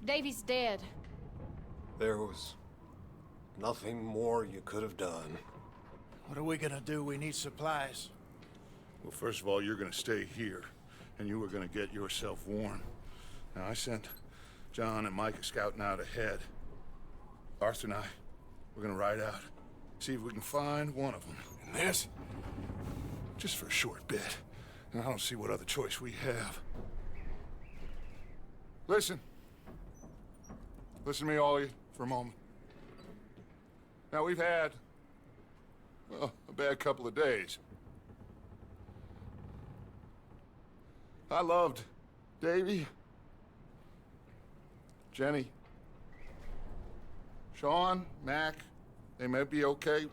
Davy's dead. There was nothing more you could have done. What are we gonna do? We need supplies. Well, first of all, you're gonna stay here, and you are gonna get yourself warm. Now, I sent John and Micah scouting out ahead. Arthur and I, we're gonna ride out, see if we can find one of them. And this, just for a short bit. And I don't see what other choice we have. Listen. Listen to me, all of you, for a moment. Now, we've had, well, a bad couple of days. I loved Davy, Jenny, Sean, Mac. They may be okay.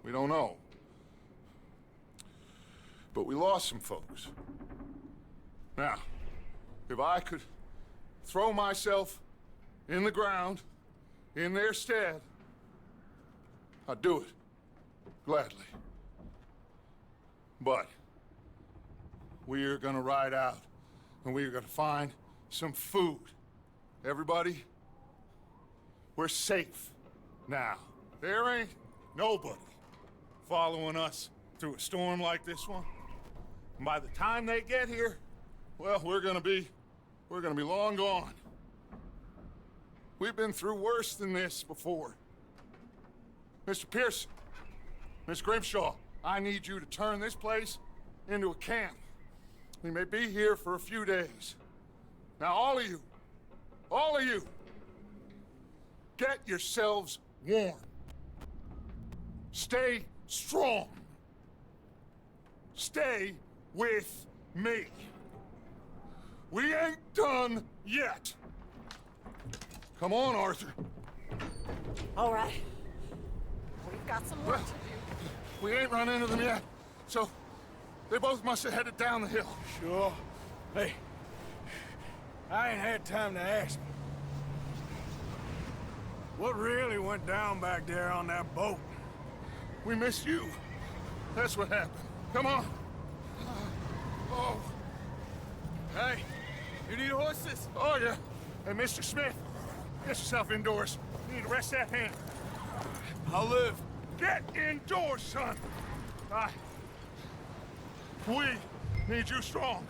We don't know. But we lost some folks. Now, if I could throw myself in the ground in their stead, I'd do it gladly. But we're gonna ride out and we're gonna find some food. Everybody, we're safe now. There ain't nobody following us through a storm like this one. And by the time they get here, well, we're gonna be long gone. We've been through worse than this before. Mr. Pearson, Miss Grimshaw, I need you to turn this place into a camp. We may be here for a few days. Now, all of you, get yourselves warm. Stay strong. Stay with me. We ain't done yet. Come on, Arthur. All right. We've got some work to do. We ain't run into them yet, so they both must have headed down the hill. Sure. Hey, I ain't had time to ask. What really went down back there on that boat? We missed you. That's what happened. Come on. Oh. Hey, you need horses? Oh, yeah. Hey, Mr. Smith, get yourself indoors. You need to rest that hand. I'll live. Get indoors, son. We need you strong.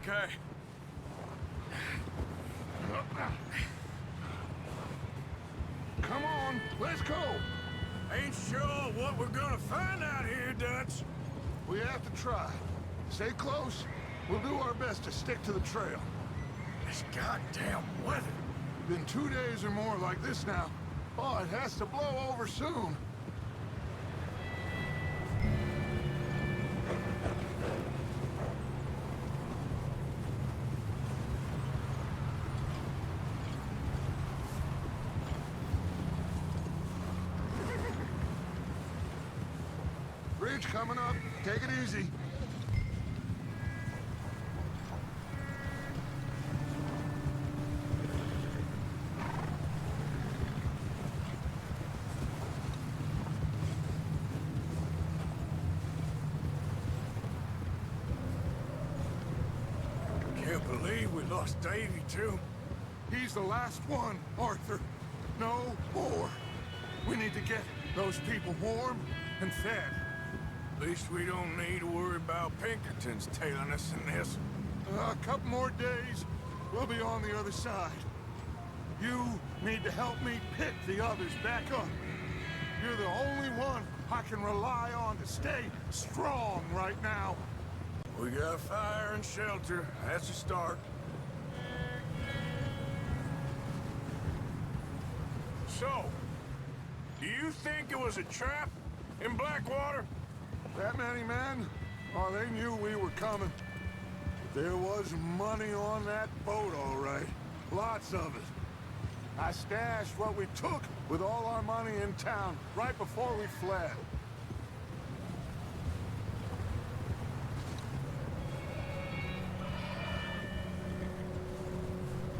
Okay. Come on, let's go. Ain't sure what we're gonna find out here, Dutch. We have to try. Stay close. We'll do our best to stick to the trail. This goddamn weather. Been 2 days or more like this now. Oh, it has to blow over soon. Bridge coming up. Take it easy. Can't believe we lost Davy, too. He's the last one, Arthur. No more. We need to get those people warm and fed. At least we don't need to worry about Pinkertons tailing us in this. A couple more days, we'll be on the other side. You need to help me pick the others back up. You're the only one I can rely on to stay strong right now. We got fire and shelter. That's a start. So, do you think it was a trap in Blackwater? That many men? Oh, they knew we were coming. There was money on that boat, all right. Lots of it. I stashed what we took with all our money in town right before we fled.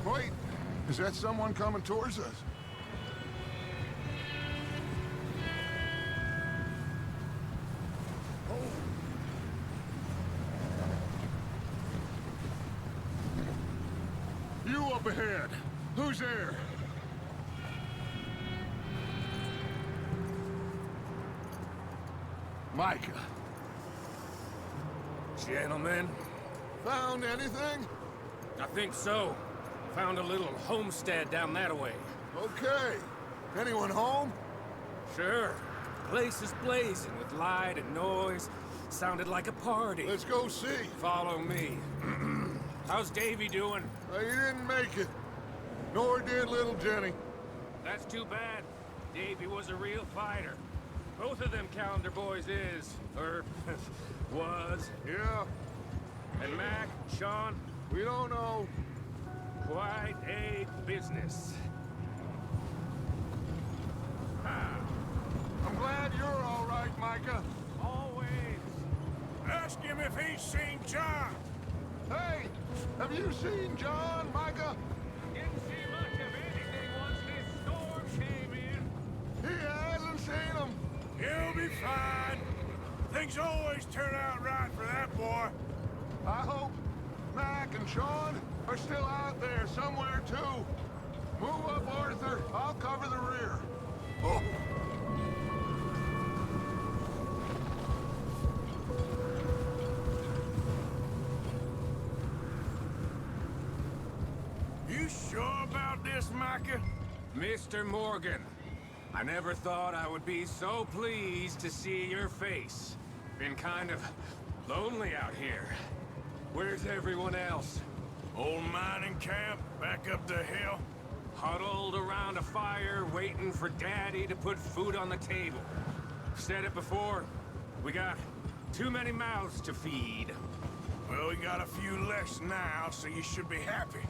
Wait, is that someone coming towards us? You up ahead. Who's there? Micah. Gentlemen, Found anything? I think so. Found a little homestead down that way. Okay. Anyone home? Sure. Place is blazing with light and noise. Sounded like a party. Let's go see. Follow me. How's Davy doing? He didn't make it. Nor did little Jenny. That's too bad. Davy was a real fighter. Both of them calendar boys is, or was. Yeah, And Mac, Sean, we don't know. quite a business. I'm glad you're all right, Micah. Always. Ask him if he's seen John. Hey, have you seen John, Micah? Didn't see much of anything once this storm came in. He hasn't seen him. He'll be fine. Things always turn out right for that boy. I hope Mac and Sean are still out there somewhere, too. Move up, Arthur. I'll cover the rear. Oh. You sure about this, Micah? Mr. Morgan, I never thought I would be so pleased to see your face. Been kind of lonely out here. Where's everyone else? Old mining camp back up the hill. Huddled around a fire, waiting for Daddy to put food on the table. Said it before, we got too many mouths to feed. Well, we got a few less now, so you should be happy.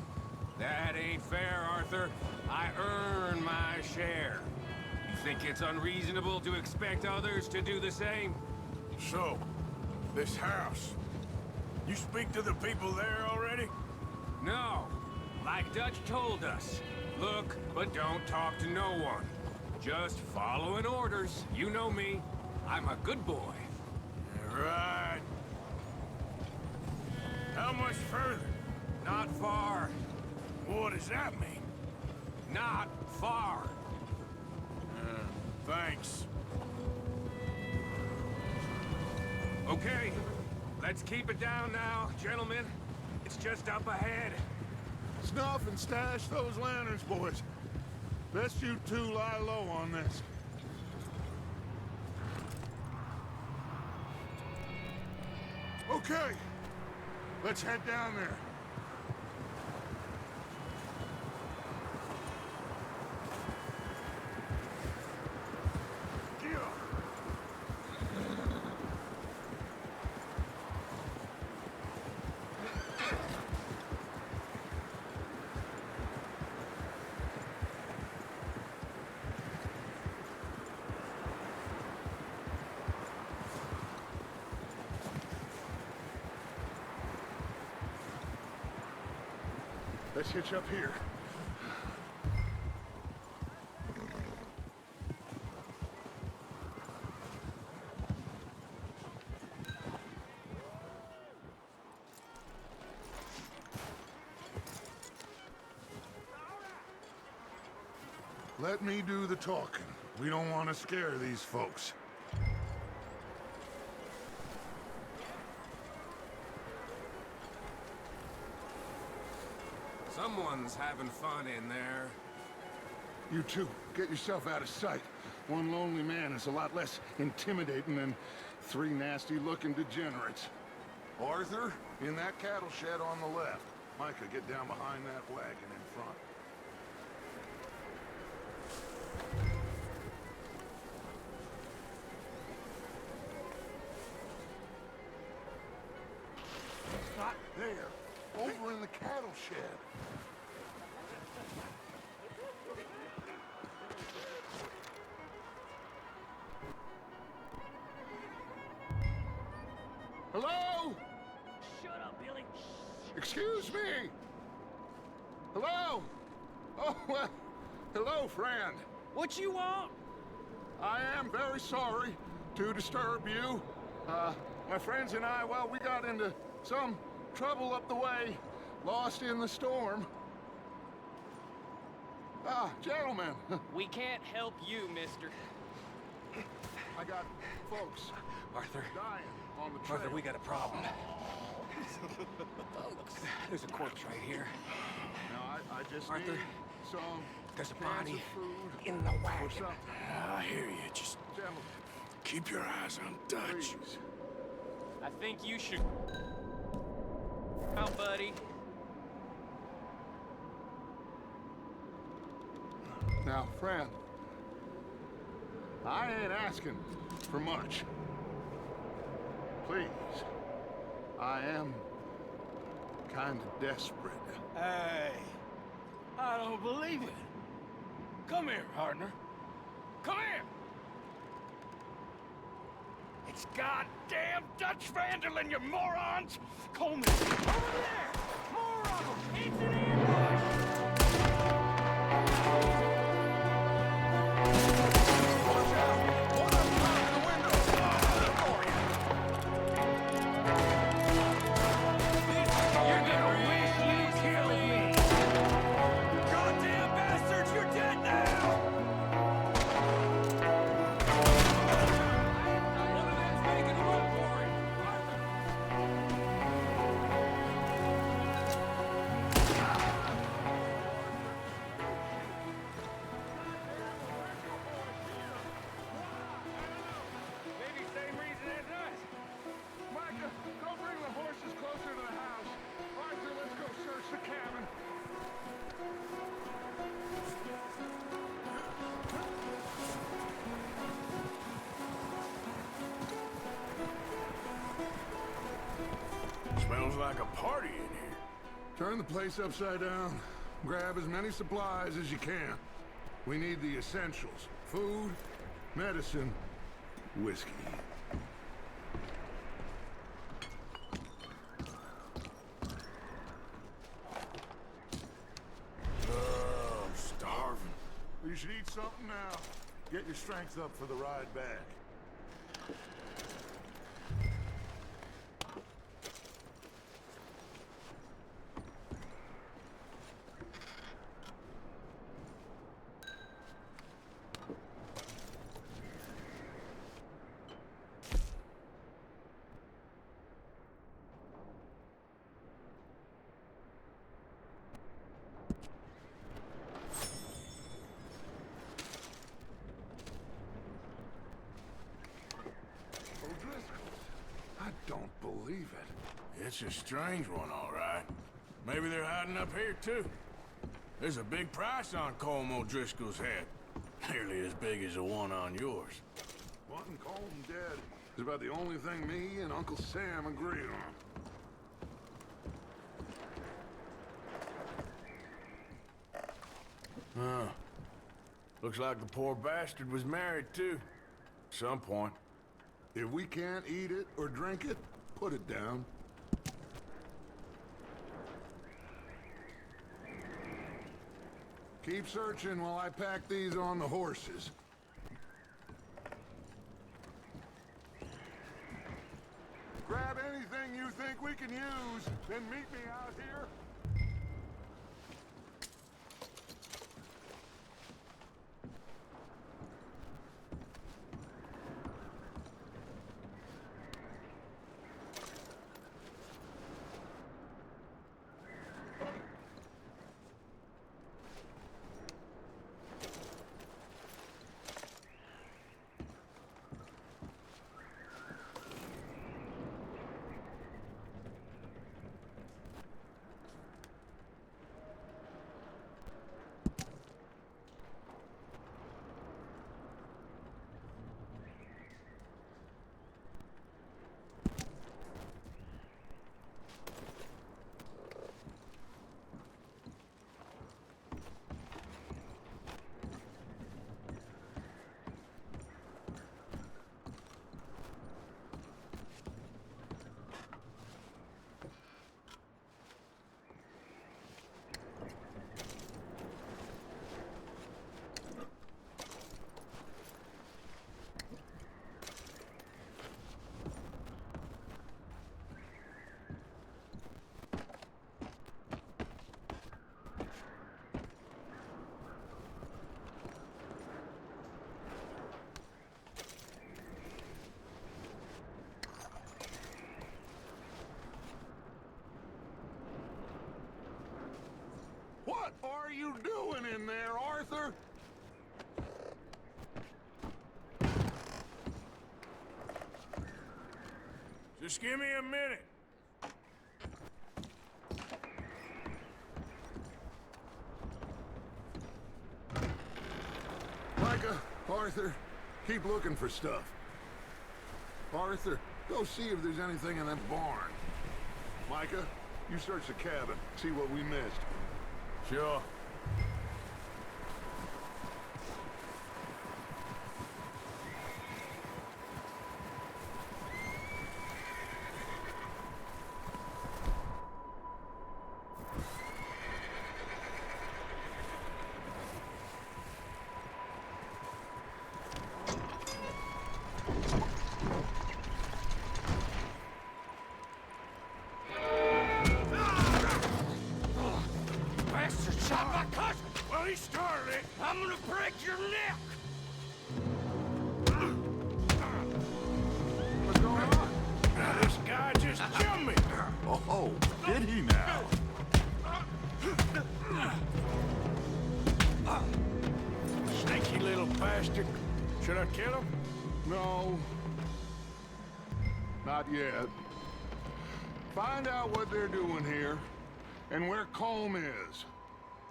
That ain't fair, Arthur. I earn my share. You think it's unreasonable to expect others to do the same? So, this house. You speak to the people there already? No. Like Dutch told us. Look, but don't talk to no one. Just following orders. You know me. I'm a good boy. Right. How much further? Not far. What does that mean? Not far. Thanks. Okay. Let's keep it down now, gentlemen. It's just up ahead. Snuff and stash those lanterns, boys. Best you two lie low on this. Okay. Let's head down there. Let's hitch up here. Let me do the talking. We don't want to scare these folks. Someone's having fun in there. You two, get yourself out of sight. One lonely man is a lot less intimidating than three nasty-looking degenerates. Arthur, in that cattle shed on the left. Micah, get down behind that wagon in front. Not there. shed. Hello? Shut up, Billy. Excuse me? Hello? Oh, well, hello, friend. What you want? I am very sorry to disturb you. My friends and I, well, we got into some trouble up the way, lost in the storm. Ah, gentlemen, We can't help you, mister. I got folks Arthur, dying on the trail. Arthur, we got a problem. There's a corpse right here. Now, I just Arthur, need some there's a cans body of food in the or wagon. something. I hear you. Just Gentlemen, keep your eyes on Dutch. please. I think you should... Out, buddy. Now, friend, I ain't asking for much. Please, I am kind of desperate. Hey, I don't believe it. Come here, partner. Come here. It's goddamn Dutch Vanderlyn, you morons! Coleman, over there! More of them! It's an ambush! You're gonna wish you killed me! Goddamn bastards, you're dead now! One of them's making a run for it! Maybe same reason as us. Micah, go bring the horses closer to the house. Arthur, let's go search the cabin. Smells like a party in here. Turn the place upside down. Grab as many supplies as you can. We need the essentials. Food, medicine, whiskey. I'm starving. You should eat something now. Get your strength up for the ride back. I don't believe it. It's a strange one, all right. Maybe they're hiding up here, too. There's a big price on Colm O'Driscoll's head. Nearly as big as the one on yours. Wanting Colm dead is about the only thing me and Uncle Sam agree on. Huh. Looks like the poor bastard was married, too. At some point. If we can't eat it or drink it, put it down. Keep searching while I pack these on the horses. Grab anything you think we can use, then meet me out here. What are you doing in there, Arthur? Just give me a minute. Micah, Arthur, keep looking for stuff. Arthur, go see if there's anything in that barn. Micah, you search the cabin, see what we missed. Sure. I'm gonna break your neck! What's going on? This guy just jumped me. Oh, did he now? Sneaky little bastard. Should I kill him? No. Not yet. Find out what they're doing here, and where Colm is.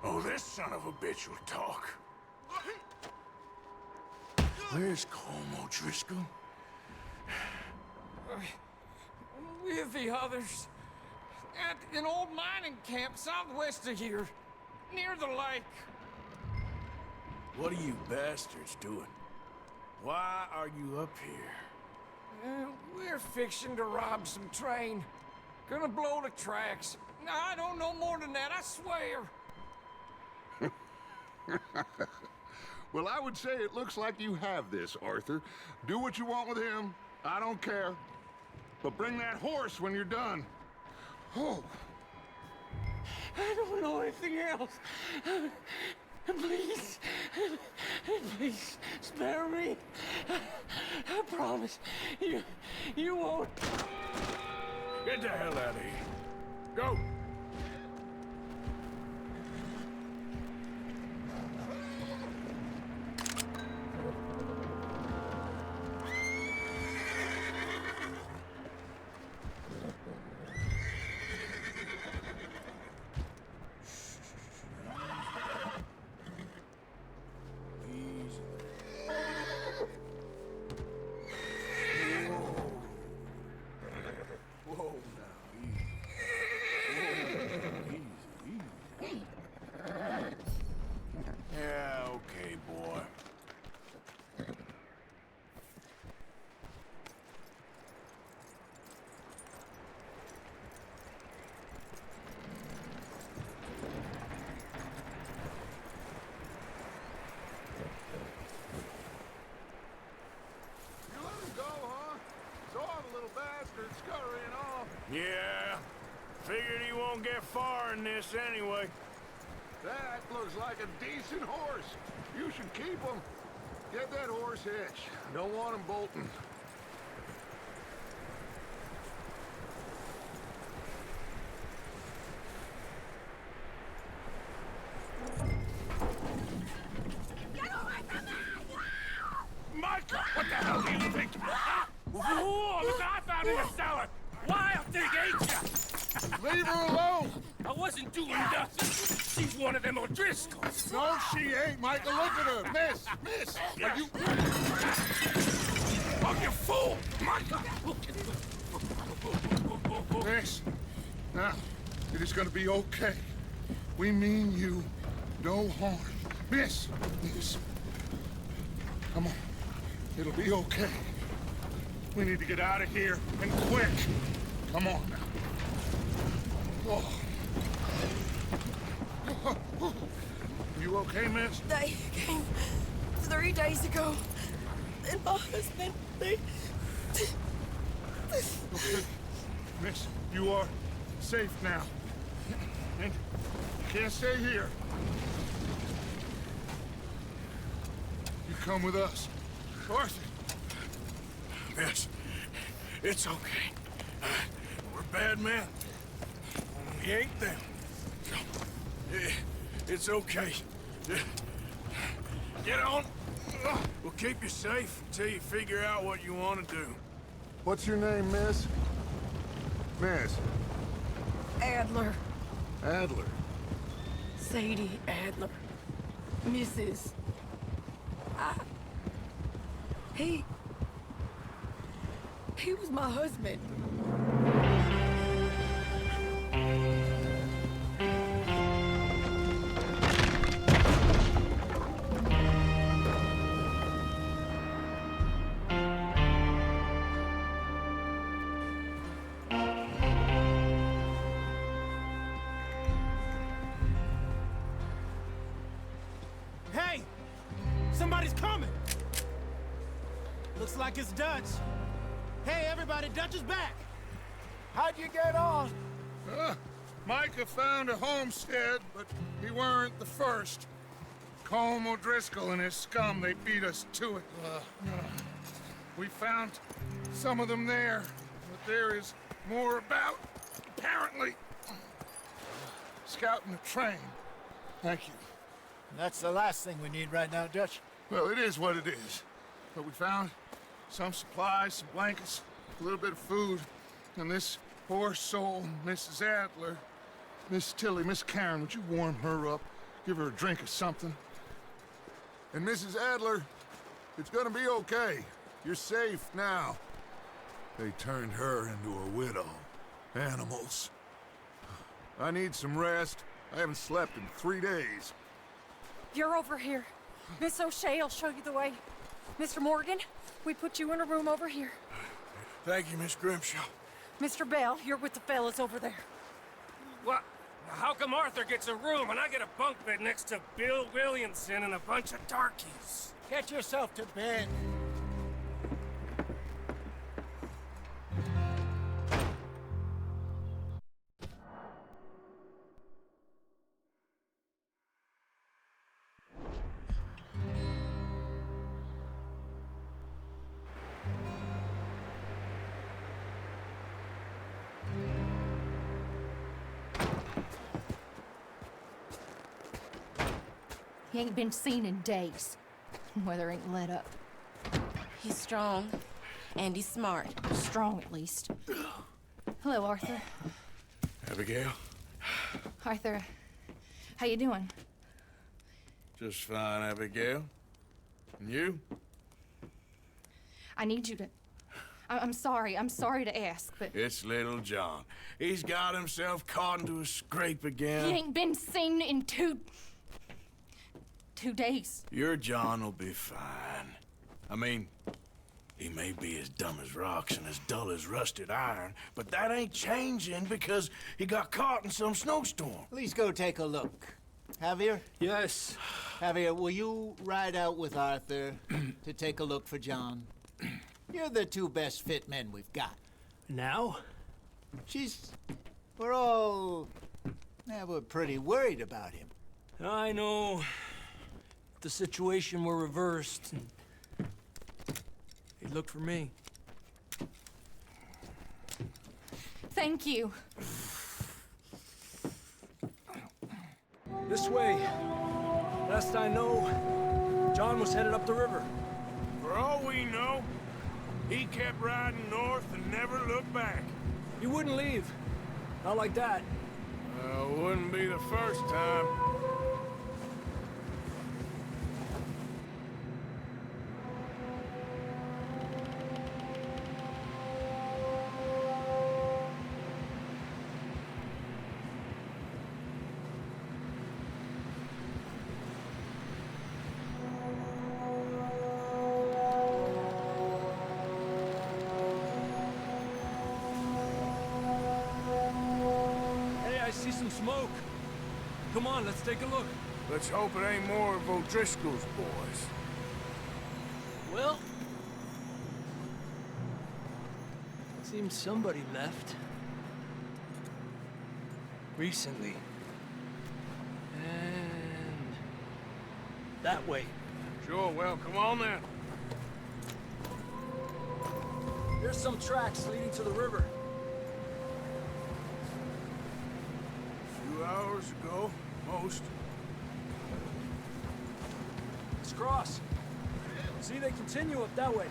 Oh, this son of a bitch will talk. Where's Colm O'Driscoll? With the others. At an old mining camp southwest of here. Near the lake. What are you bastards doing? Why are you up here? We're fixing to rob some train. Gonna blow the tracks. I don't know more than that, I swear. Well, I would say it looks like you have this, Arthur. Do what you want with him. I don't care. But bring that horse when you're done. Oh. I don't know anything else. Please. Please, spare me. I promise. You won't. Get the hell out of here. Go! Yeah, figured he won't get far in this anyway. That looks like a decent horse. You should keep him. Get that horse hitched. Don't want him bolting. Michael, what the hell do you think? Whoa, look, I found in the cellar! Wild thing, ain't ya? Leave her alone! I wasn't doing nothing. She's one of them O'Driscolls. No, she ain't, Michael. Look at her. Miss! Are you... Oh, you fool! Michael! Miss, now, it is gonna be okay. We mean you no harm. Miss! Come on. It'll be okay. We need to get out of here, and quick. Come on now. Oh. You okay, miss? They came 3 days ago. And my husband, they... Okay. Miss, you are safe now. And you can't stay here. You come with us. Arthur. Miss, it's okay. We're bad men. We ain't them. So, It's okay. Get on. We'll keep you safe until you figure out what you want to do. What's your name, miss? Miss. Adler. Adler. Sadie Adler. Mrs. He was my husband. Hey! Somebody's coming! Looks like it's Dutch. Hey, everybody, Dutch is back! How'd you get on? Micah found a homestead, but he weren't the first. Colm O'Driscoll and his scum, they beat us to it. We found some of them there, but there is more about, apparently. Scouting the train. Thank you. That's the last thing we need right now, Dutch. Well, it is what it is. But we found some supplies, some blankets, a little bit of food, and this poor soul, Mrs. Adler, Miss Tilly, Miss Karen, would you warm her up? Give her a drink or something? And Mrs. Adler, it's gonna be okay. You're safe now. They turned her into a widow. Animals. I need some rest. I haven't slept in 3 days. You're over here. Miss O'Shea will show you the way. Mr. Morgan, we put you in a room over here. Thank you, Miss Grimshaw. Mr. Bell, you're with the fellas over there. What? How come Arthur gets a room and I get a bunk bed next to Bill Williamson and a bunch of darkies? Get yourself to bed. He ain't been seen in days. Weather ain't let up. He's strong, and he's smart. Strong, at least. Hello, Arthur. Abigail? Arthur, how you doing? Just fine, Abigail. And you? I need you to... I'm sorry to ask, but... It's little John. He's got himself caught into a scrape again. He ain't been seen in 2 days. Your John will be fine. I mean, he may be as dumb as rocks and as dull as rusted iron, but that ain't changing because he got caught in some snowstorm. Please go take a look. Javier? Yes. Javier, will you ride out with Arthur to take a look for John? You're the 2 best fit men we've got. Now? We're pretty worried about him. I know. The situation were reversed. He looked for me. Thank you. This way. Last I know, John was headed up the river. For all we know, he kept riding north and never looked back. He wouldn't leave. Not like that. Wouldn't be the first time. See some smoke. Come on, let's take a look. Let's hope it ain't more of O'Driscoll's boys. Well, seems somebody left. Recently. And that way. Sure, well, come on then. There's some tracks leading to the river. A few hours ago, most. cross. See, they continue up that way.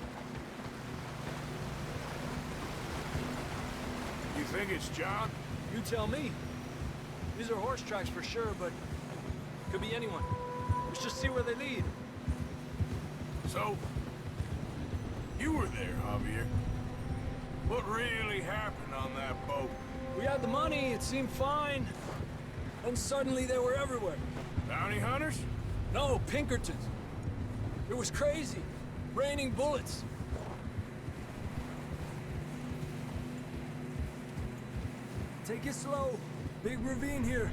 You think it's John? You tell me. These are horse tracks for sure, but could be anyone. Let's just see where they lead. So, you were there, Javier. What really happened on that boat? We had the money, it seemed fine. Then suddenly they were everywhere. Bounty hunters? No, Pinkertons. It was crazy. Raining bullets. Take it slow. Big ravine here.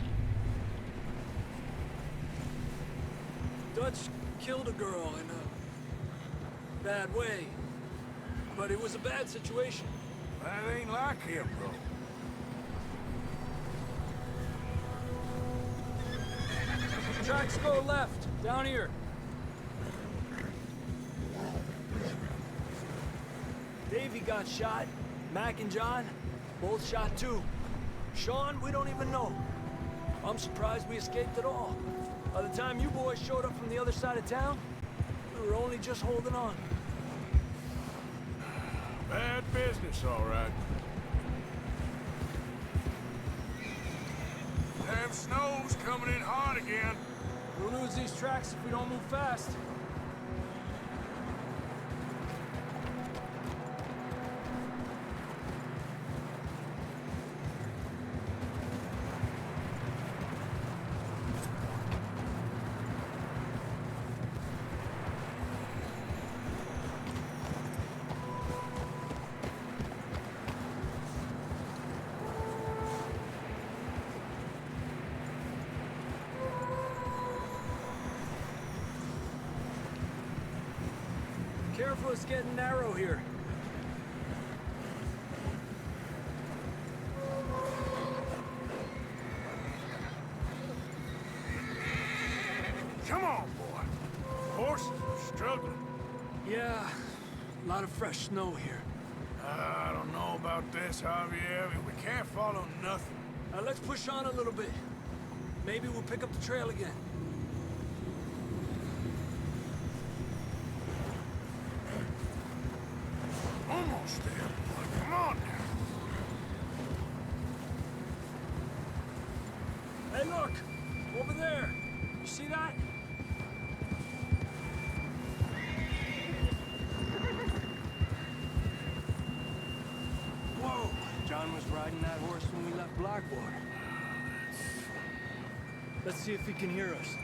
Dutch killed a girl in a bad way. But it was a bad situation. That ain't like him, bro. Tracks go left, down here. Davey got shot. Mac and John, both shot too. Sean, we don't even know. I'm surprised we escaped at all. By the time you boys showed up from the other side of town, we were only just holding on. Bad business, all right. Damn snow's coming in hard again. We'll lose these tracks if we don't move fast. Careful, it's getting narrow here. Come on, boy. Horses are struggling. Yeah, a lot of fresh snow here. I don't know about this, Javier. We can't follow nothing. Let's push on a little bit. Maybe we'll pick up the trail again. Almost there, boy. Come on now. Hey, look! Over there! You see that? Whoa! John was riding that horse when we left Blackwater. Let's see if he can hear us.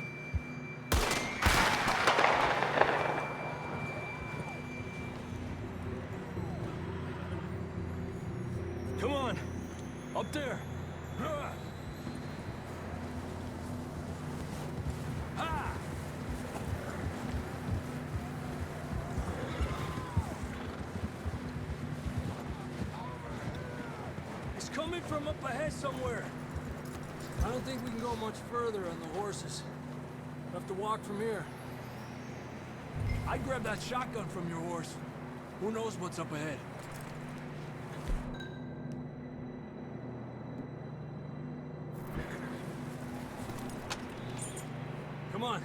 Come on! Up there! Ha! It's coming from up ahead somewhere. I don't think we can go much further on the horses. We'll have to walk from here. I'd grab that shotgun from your horse. Who knows what's up ahead? Come on.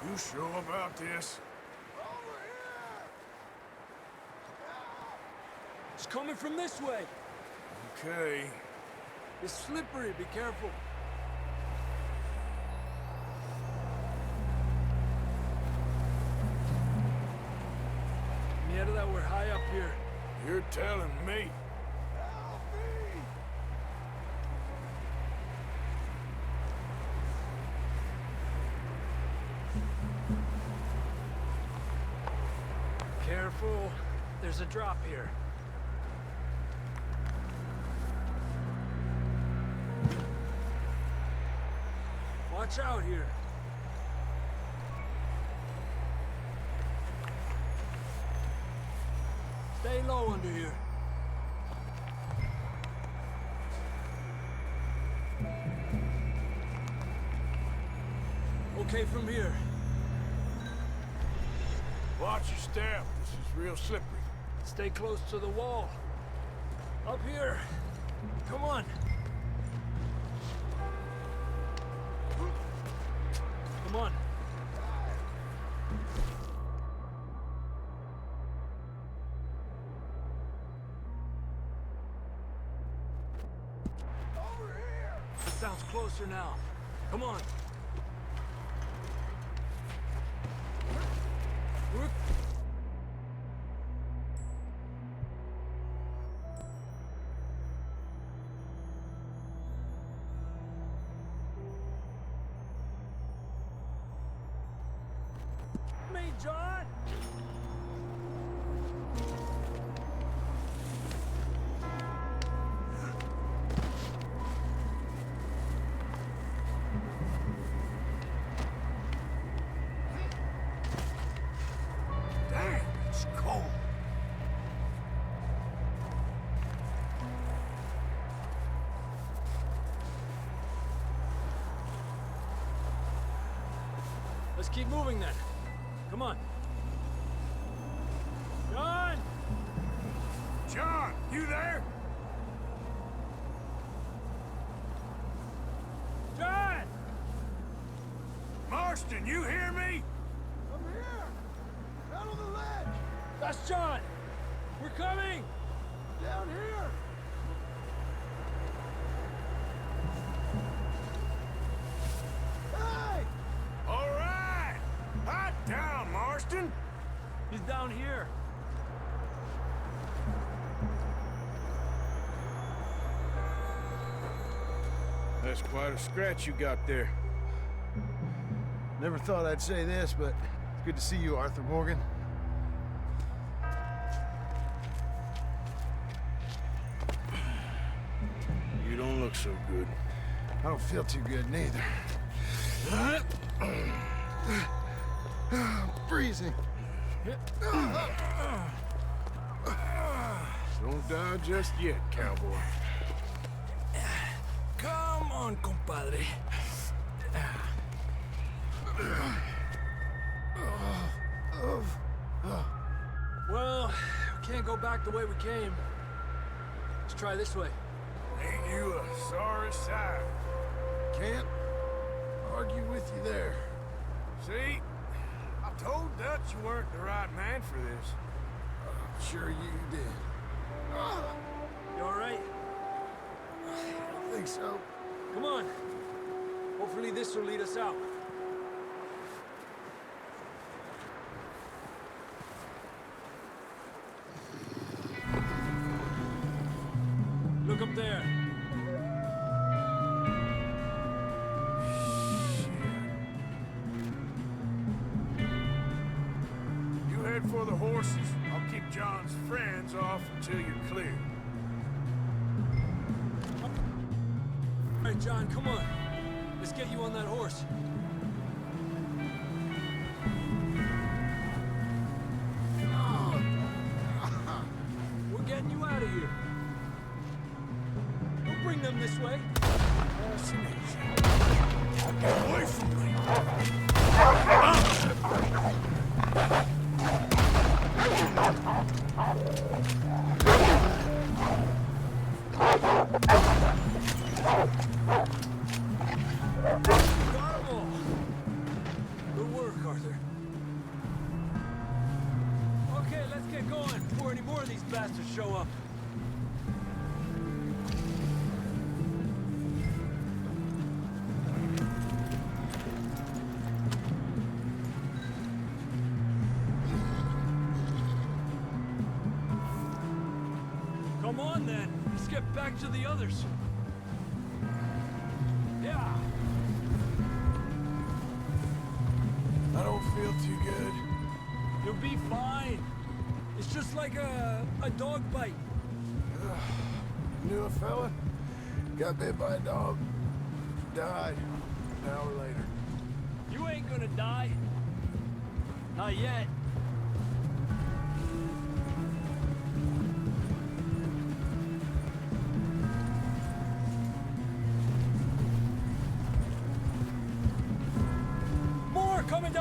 You sure about this? It's coming from this way. Okay. It's slippery, be careful. Mierda, that we're high up here. You're telling me. Careful. There's a drop here. Watch out here. Stay low under here. okay from here. Watch your step. This is real slippery. Stay close to the wall. Up here. Come on. Come on. Over here. Sounds closer now. Come on. Me, John. Damn, it's cold. Let's keep moving then. Come on. John! John, you there? John! Marston, you hear me? I'm here! Down on the ledge! That's John! We're coming! Down here! Hey! All right. Hot down, Marston. He's down here. That's quite a scratch you got there. Never thought I'd say this, but it's good to see you, Arthur Morgan. You don't look so good. I don't feel too good, neither. I'm freezing. Don't die just yet, cowboy. Come on, compadre. Well, we can't go back the way we came. Let's try this way. Ain't you a sorry sight? Can't argue with you there. See? I told Dutch you weren't the right man for this. I'm sure you did. You all right? I don't think so. Come on. Hopefully this will lead us out. Look up there. You head for the horses. I'll keep John's friends off until you're clear. All right, John, come on. Let's get you on that horse. We're getting you out of here. Don't bring them this way. Get away from me! Good work, Arthur. Okay, let's get going before any more of these bastards show up. Come on, then. Let's get back to the others. Yeah. I don't feel too good. You'll be fine. It's just like a dog bite. Knew a fella? Got bit by a dog. Died an hour later. You ain't gonna die. Not yet.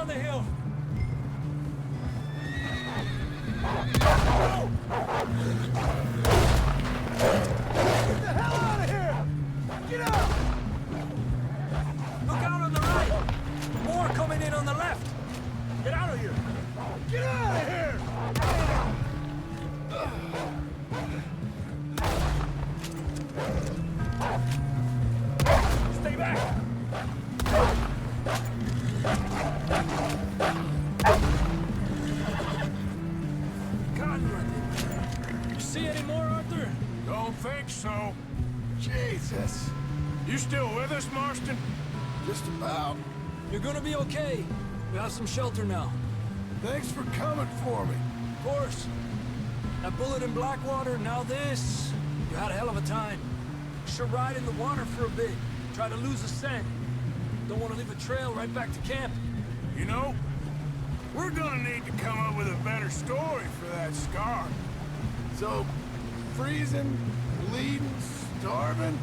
down the hill. Get the hell out of here! Get out! Look out on the right. More coming in on the left. Get out of here. Get out of here! Stay back. You see any more, Arthur? Don't think so. Jesus! You still with us, Marston? Just about. You're gonna be okay. We have some shelter now. Thanks for coming for me. Of course. That bullet in Blackwater, now this. You had a hell of a time. Should ride in the water for a bit. Try to lose the scent. Don't want to leave a trail right back to camp. You know, we're gonna need to come up with a better story for that scar. So, freezing, bleeding, starving,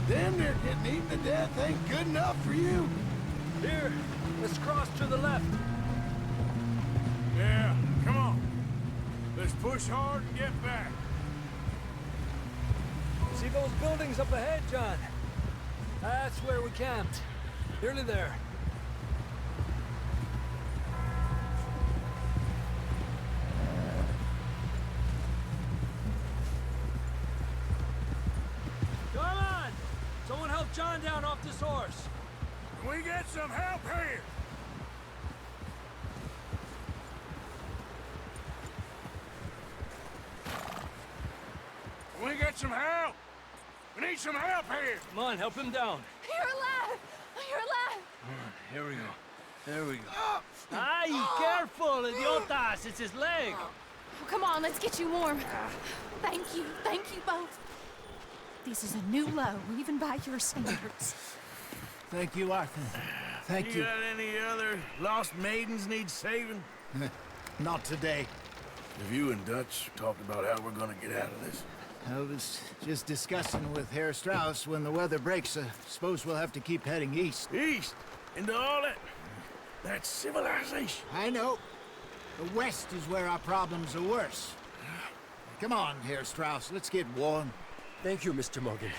damn near getting eaten to death ain't good enough for you. Here, let's cross to the left. Yeah, come on. Let's push hard and get back. See those buildings up ahead, John? That's where we camped. Nearly there. Come on! Someone help John down off this horse. Can we get some help here? Can we get some help? We need some help here. Come on, help him down. You're alive! You're alive! Here we go. There we go. Ay, careful, idiotas! It's his leg. Oh, come on, let's get you warm. Thank you both. This is a new low, even by your standards. Thank you, Arthur. Thank you. You got any other lost maidens need saving? Not today. Have you and Dutch talked about how we're gonna get out of this? I was just discussing with Herr Strauss when the weather breaks. I suppose we'll have to keep heading east. East? Into all that civilization? I know. The west is where our problems are worse. Come on, Herr Strauss, let's get warm. Thank you, Mr. Morgan.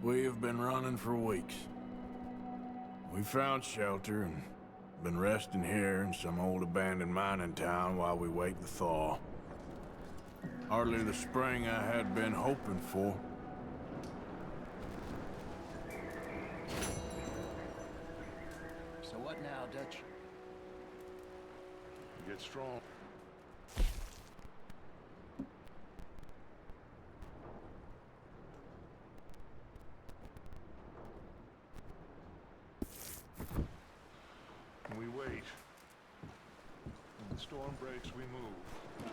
We have been running for weeks. We found shelter and been resting here in some old abandoned mining town while we wait the thaw. Hardly the spring I had been hoping for. So what now, Dutch? Get strong. We wait. When the storm breaks, we move.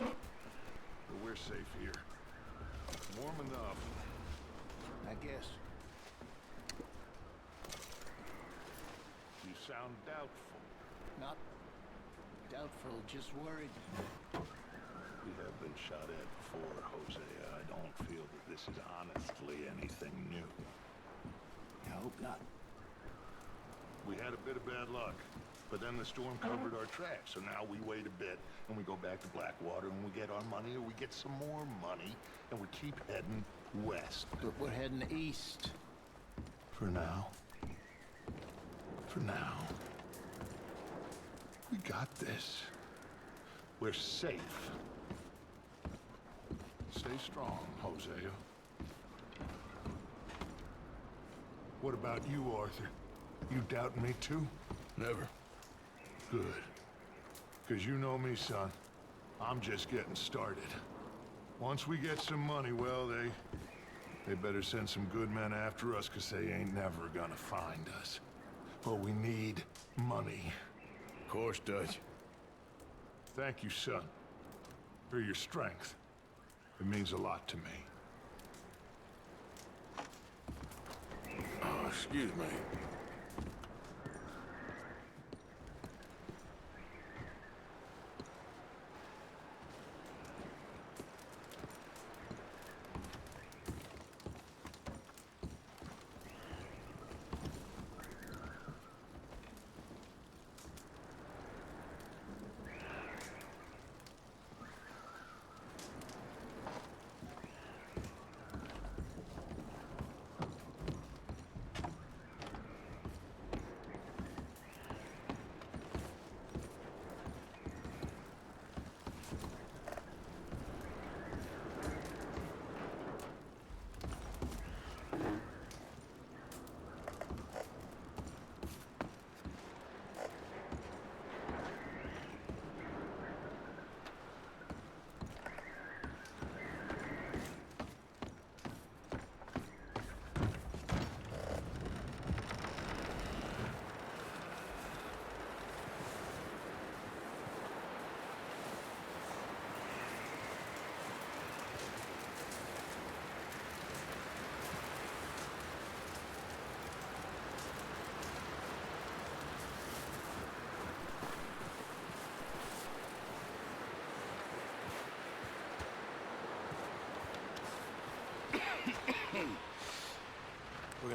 But we're safe here. Warm enough. I guess. You sound doubtful. Not doubtful, just worried. We have been shot at before, Hosea. I don't feel that this is honestly anything new. I hope not. We had a bit of bad luck, but then the storm covered our tracks, so now we wait a bit, and we go back to Blackwater, and we get our money, or we get some more money, and we keep heading west. But we're heading east. For now. For now. We got this. We're safe. Stay strong, Hosea. What about you, Arthur? You doubting me too? Never. Good. Because you know me, son. I'm just getting started. Once we get some money, well, they better send some good men after us, because they ain't never gonna find us. But we need money. Of course, Dutch. Thank you, son, for your strength. It means a lot to me. Oh, excuse me.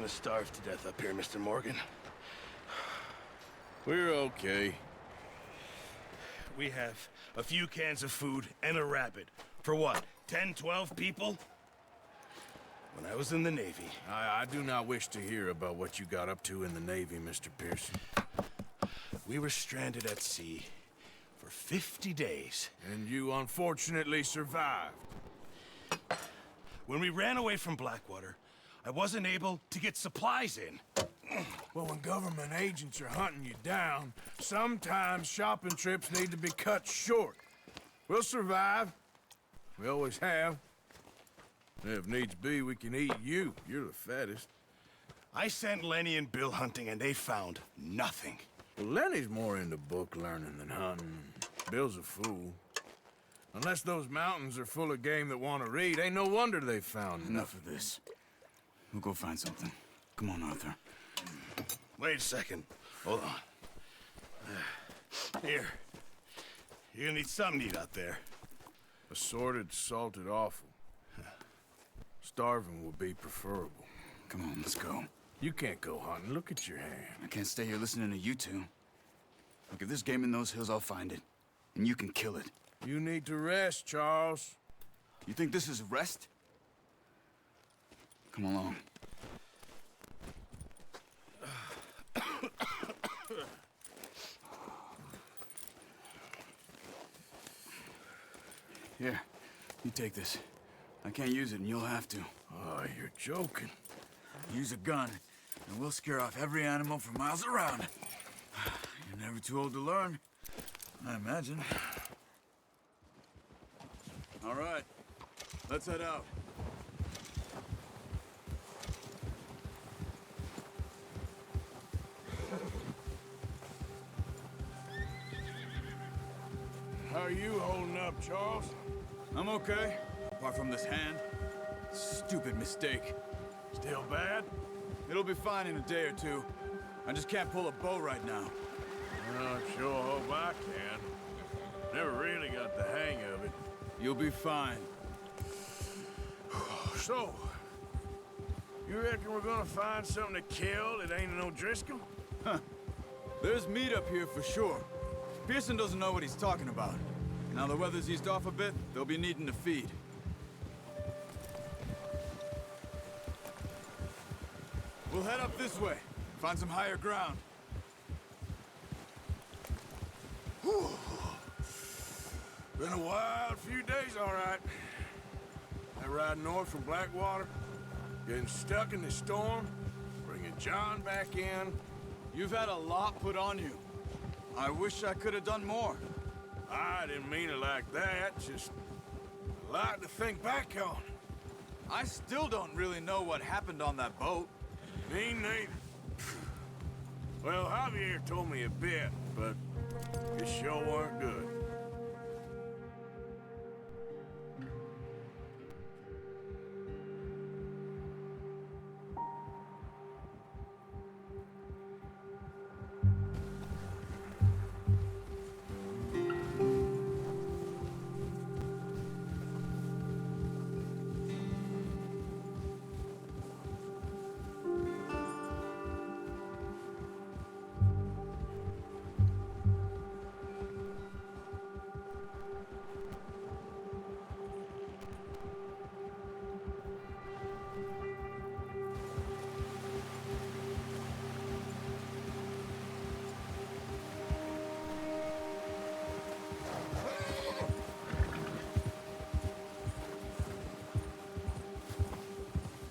gonna starve to death up here, Mr. Morgan. We're okay. We have a few cans of food and a rabbit. For what, 10, 12 people? When I was in the Navy... I do not wish to hear about what you got up to in the Navy, Mr. Pearson. We were stranded at sea for 50 days. And you unfortunately survived. When we ran away from Blackwater, I wasn't able to get supplies in. Well, when government agents are hunting you down, sometimes shopping trips need to be cut short. We'll survive. We always have. If needs be, we can eat you. You're the fattest. I sent Lenny and Bill hunting, and they found nothing. Well, Lenny's more into book learning than hunting. Bill's a fool. Unless those mountains are full of game that want to read, ain't no wonder they found Enough of this. We'll go find something. Come on, Arthur. Wait a second. Hold on. Here. You're gonna need something to eat out there. Assorted, salted offal. Starving would be preferable. Come on, let's go. You can't go hunting. Look at your hand. I can't stay here listening to you two. Look, if there's game in those hills, I'll find it. And you can kill it. You need to rest, Charles. You think this is rest? Come along. Here, you take this. I can't use it, and you'll have to. Oh, you're joking. Use a gun, and we'll scare off every animal for miles around. You're never too old to learn, I imagine. All right, let's head out. How are you holding up, Charles? I'm okay, apart from this hand. Stupid mistake. Still bad? It'll be fine in a day or two. I just can't pull a bow right now. I sure hope I can. Never really got the hang of it. You'll be fine. So, you reckon we're gonna find something to kill that ain't no Driscoll? Huh. There's meat up here for sure. Pearson doesn't know what he's talking about. Now the weather's eased off a bit, they'll be needing to feed. We'll head up this way, find some higher ground. Whew. Been a wild few days, all right. I ride north from Blackwater, getting stuck in the storm, bringing John back in. You've had a lot put on you. I wish I could have done more. I didn't mean it like that, just a lot to think back on. I still don't really know what happened on that boat. Me neither. Well, Javier told me a bit, but it sure weren't good.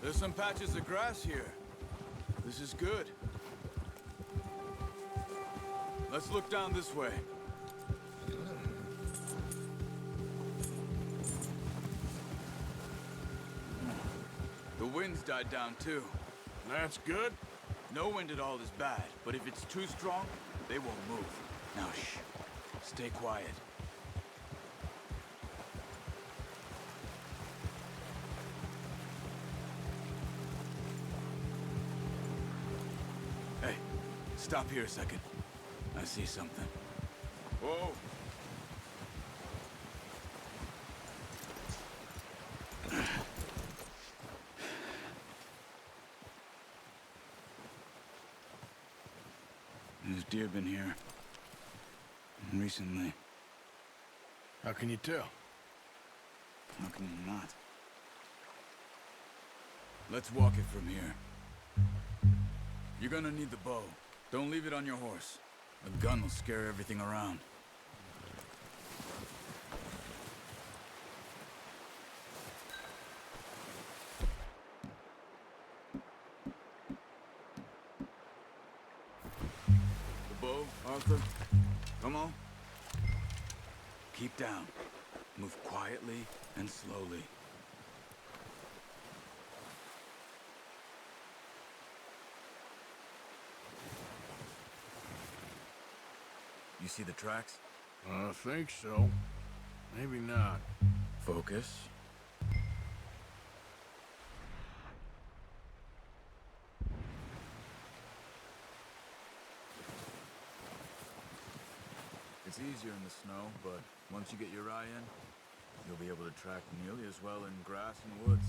There's some patches of grass here. This is good. Let's look down this way. The wind's died down too. That's good. No wind at all is bad, but if it's too strong, they won't move. Now shh. Stay quiet. Hey, stop here a second. I see something. Whoa. There's deer been here. Recently. How can you tell? How can you not? Let's walk it from here. You're gonna need the bow. Don't leave it on your horse. A gun will scare everything around. The bow, Arthur. Come on. Keep down. Move quietly and slowly. You see the tracks? I think so. Maybe not. Focus. It's easier in the snow, but once you get your eye in, you'll be able to track nearly as well in grass and woods.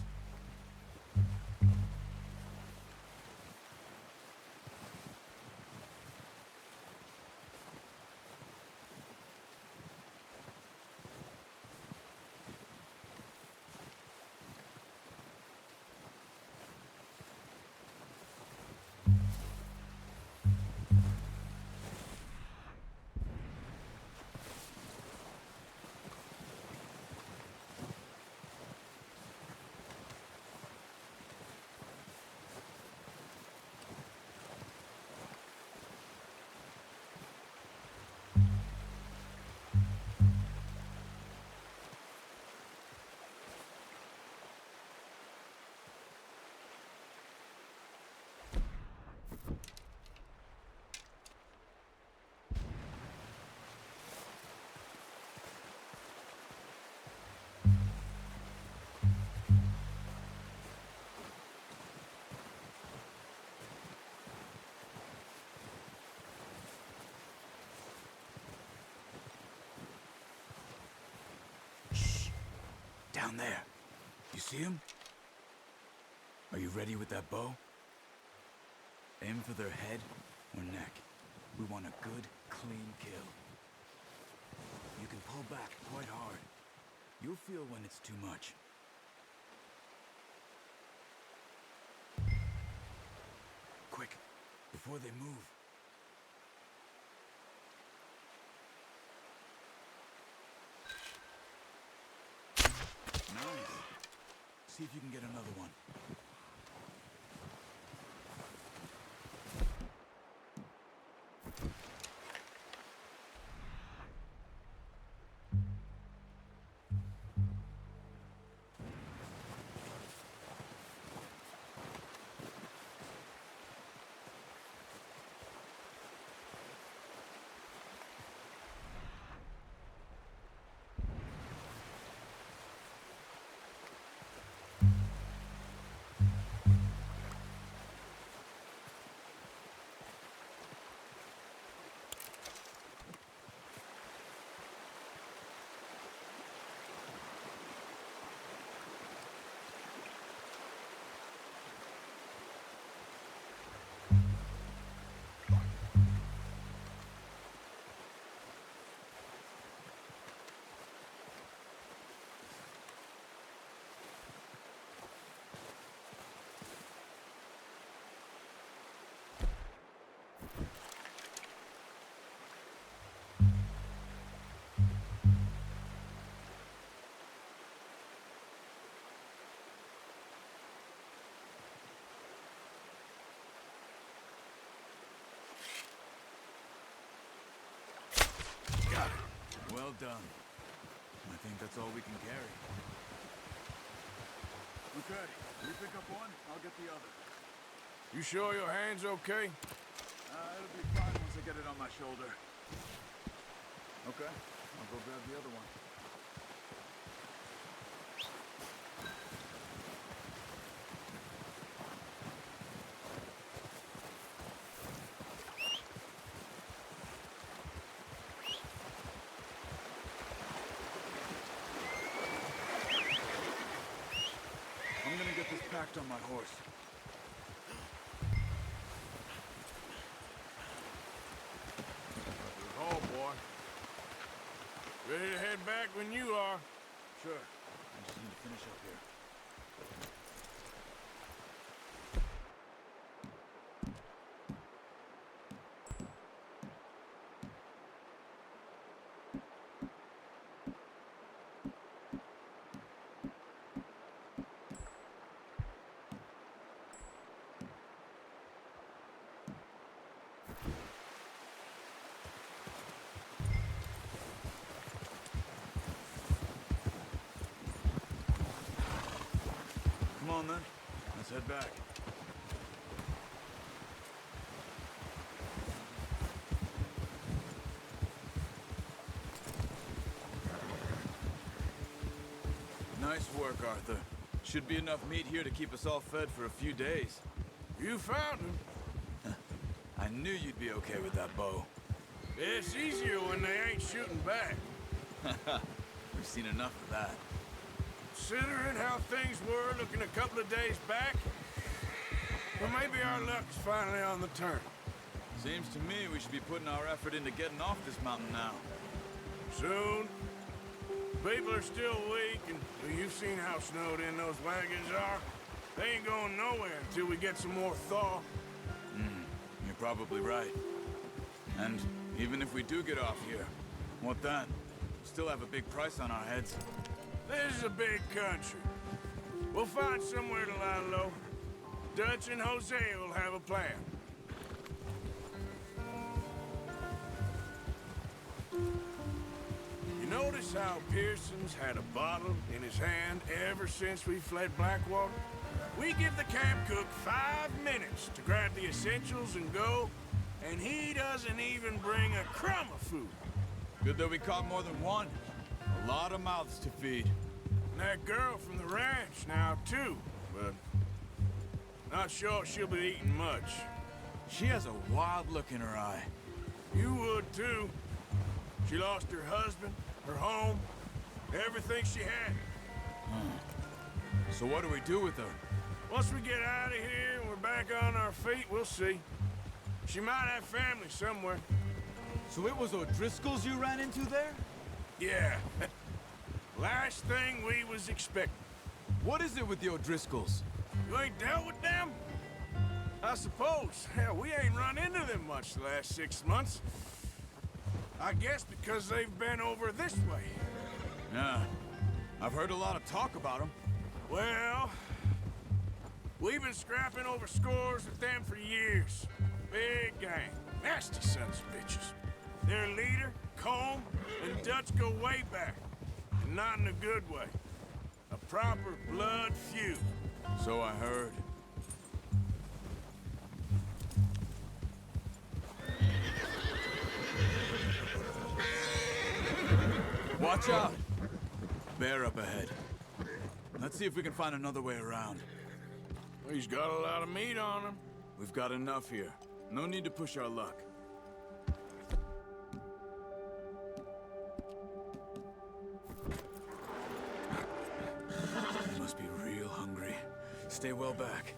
Down there. You see him? Are you ready with that bow? Aim for their head or neck. We want a good, clean kill. You can pull back quite hard. You'll feel when it's too much. Quick, before they move. Nice. See if you can get another one. Got it. Well done. I think that's all we can carry. Okay, you pick up one, I'll get the other. You sure your hand's okay? It'll be fine once I get it on my shoulder. Okay, I'll go grab the other one. I'm gonna get this packed on my horse. Sure. I just need to finish up here. Come on then, let's head back. Nice work, Arthur. Should be enough meat here to keep us all fed for a few days. You found him. I knew you'd be okay with that bow. It's easier when they ain't shooting back. We've seen enough of that. Considering how things were looking a couple of days back, well, maybe our luck's finally on the turn. Seems to me we should be putting our effort into getting off this mountain now. Soon. People are still weak, and you've seen how snowed in those wagons are. They ain't going nowhere until we get some more thaw. You're probably right. And even if we do get off here, what then? We still have a big price on our heads. This is a big country. We'll find somewhere to lie low. Dutch and Jose will have a plan. You notice how Pearson's had a bottle in his hand ever since we fled Blackwater? We give the camp cook 5 minutes to grab the essentials and go, and he doesn't even bring a crumb of food. Good that we caught more than one. A lot of mouths to feed. And that girl from the ranch now, too, but not sure she'll be eating much. She has a wild look in her eye. You would, too. She lost her husband, her home, everything she had. So what do we do with her? Once we get out of here and we're back on our feet, we'll see. She might have family somewhere. So it was O'Driscoll's you ran into there? Yeah. Last thing we was expecting. What is it with the O'Driscolls? You ain't dealt with them? I suppose. Hell, we ain't run into them much the last 6 months. I guess because they've been over this way. Yeah. I've heard a lot of talk about them. Well, we've been scrapping over scores with them for years. Big gang. Nasty sons of bitches. Their leader, Combe, and Dutch go way back. And not in a good way. A proper blood feud. So I heard. Watch out! Bear up ahead. Let's see if we can find another way around. He's got a lot of meat on him. We've got enough here. No need to push our luck. You must be real hungry. Stay well back.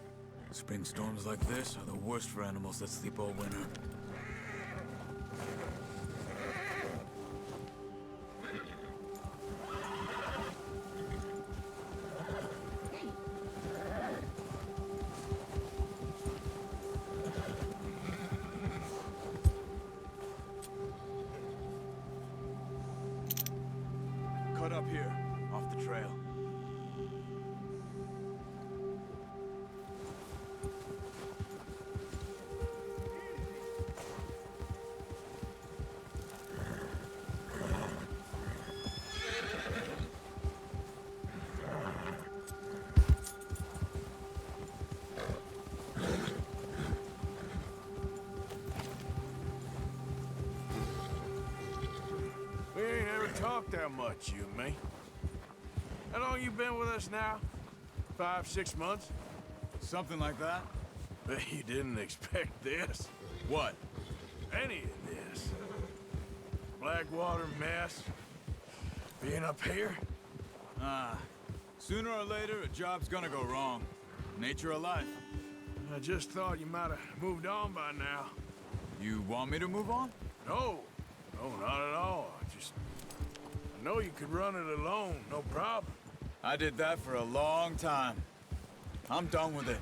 Spring storms like this are the worst for animals that sleep all winter. Cut up here, off the trail. We ain't ever talked that much, you and me. How long you been with us now? 5, 6 months? Something like that? Bet you didn't expect this. What? Any of this. Blackwater mess. Being up here? Sooner or later, a job's gonna go wrong. Nature of life. I just thought you might have moved on by now. You want me to move on? No. No, not at all. I know you could run it alone, no problem. I did that for a long time. I'm done with it.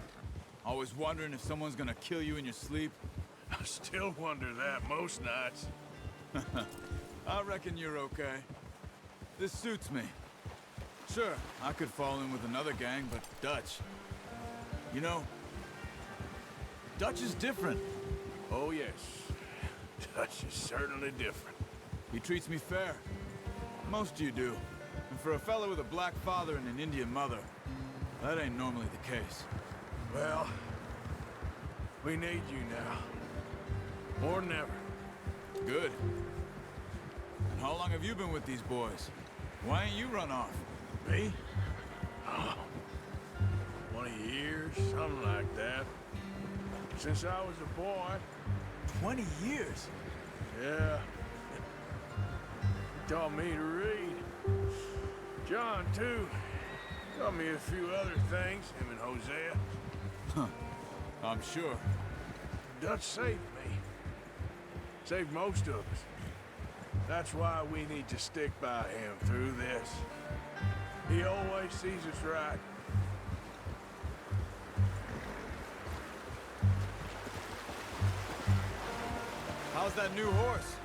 Always wondering if someone's gonna kill you in your sleep. I still wonder that most nights. I reckon you're okay. This suits me. Sure, I could fall in with another gang, but Dutch... You know, Dutch is different. Oh, yes. Dutch is certainly different. He treats me fair. Most of you do. And for a fellow with a black father and an Indian mother, that ain't normally the case. Well, we need you now. More than ever. Good. And how long have you been with these boys? Why ain't you run off? Me? Oh, 20 years, something like that. Since I was a boy. 20 years? Yeah. He taught me to read. John, too. Taught me a few other things, him and Hosea. Huh. I'm sure. Dutch saved me. Saved most of us. That's why we need to stick by him through this. He always sees us right. How's that new horse?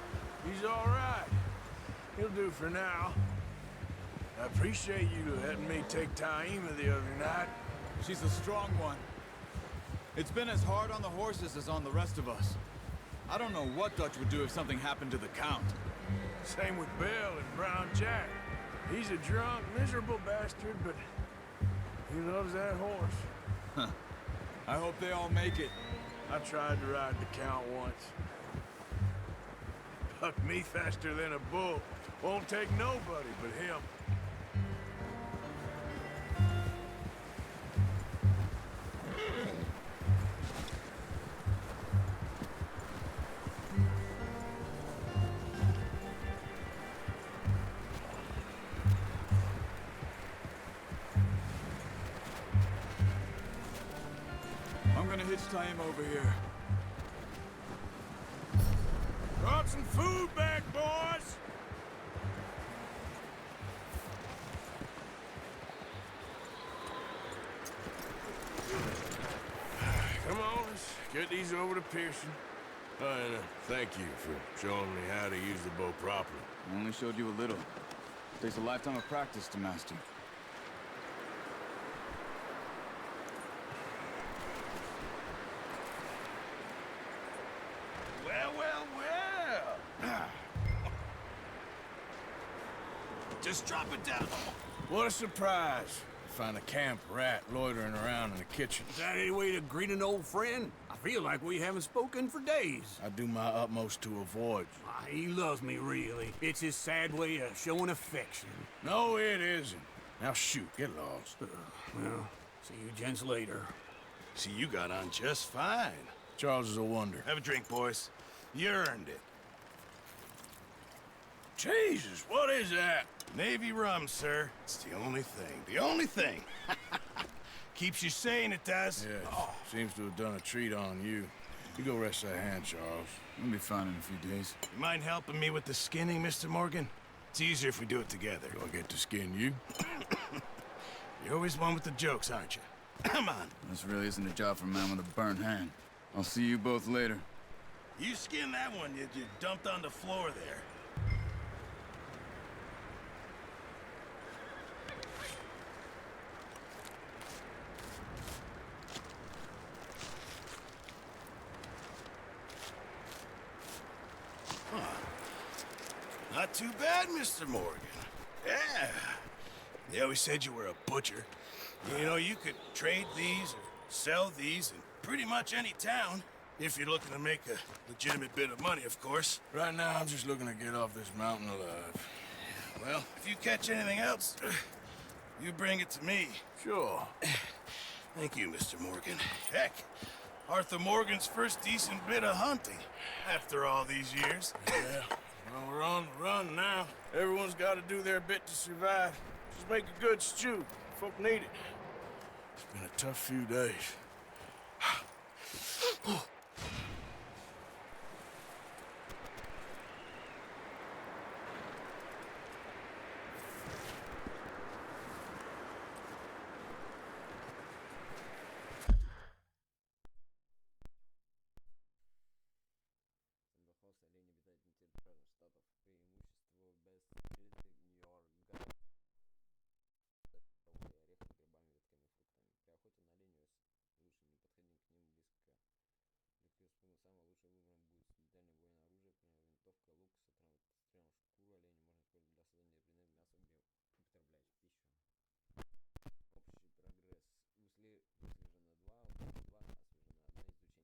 He's all right. He'll do for now. I appreciate you letting me take Taima the other night. She's a strong one. It's been as hard on the horses as on the rest of us. I don't know what Dutch would do if something happened to the Count. Same with Bill and Brown Jack. He's a drunk, miserable bastard, but he loves that horse. Huh. I hope they all make it. I tried to ride the Count once. Bucked me faster than a bull. Won't take nobody but him. I'm gonna hitch time over here. Brought some food back, boys! Come on, let's get these over to Pearson. And thank you for showing me how to use the bow properly. I only showed you a little. Takes a lifetime of practice to master. Well, well, well. Just drop it down. What a surprise. Find a camp rat loitering around in the kitchen. Is that any way to greet an old friend? I feel like we haven't spoken for days. I do my utmost to avoid you. He loves me, really. It's his sad way of showing affection. No, it isn't. Now shoot, get lost. Well, see you gents later. See, you got on just fine. Charles is a wonder. Have a drink, boys. You earned it. Jesus, what is that? Navy rum, sir. It's the only thing. The only thing. Keeps you sane, it does. Yes, seems to have done a treat on you. You go rest that hand, Charles. We'll be fine in a few days. You mind helping me with the skinning, Mr. Morgan? It's easier if we do it together. Do I get to skin you? You're always one with the jokes, aren't you? Come on. This really isn't a job for a man with a burnt hand. I'll see you both later. You skinned that one you dumped on the floor there. Not too bad, Mr. Morgan. Yeah. They always said you were a butcher. You know, you could trade these or sell these in pretty much any town. If you're looking to make a legitimate bit of money, of course. Right now, I'm just looking to get off this mountain alive. Well, if you catch anything else, you bring it to me. Sure. Thank you, Mr. Morgan. Heck, Arthur Morgan's first decent bit of hunting after all these years. Yeah. Well, we're on the run now. Everyone's got to do their bit to survive. Just make a good stew. Folk need it. It's been a tough few days. штатов. Преимущество без чизи, Нью-Йорк, орехами, грибами, ветками, фруктами. При охоте на оленя лучше не подходить к ним близко. При спугу самое лучшее выбором будет дальнее бойное оружие, например, винтовка, лук, с отстрелом шкуру оленя можно использовать для создания предметов мяса, где употреблять в пищу. Общий прогресс. Выслежено 2, убито 2, освежено 1, изучение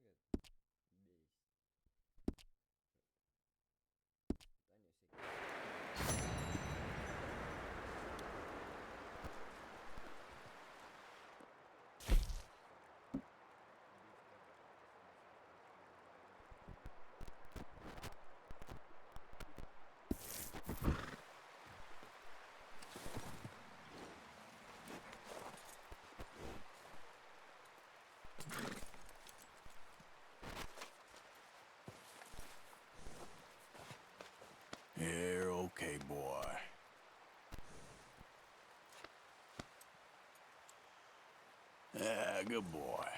лиц пока еще нет. Дальнейшее. Бейс. Испытания всякие. You're okay, boy. Yeah, good boy.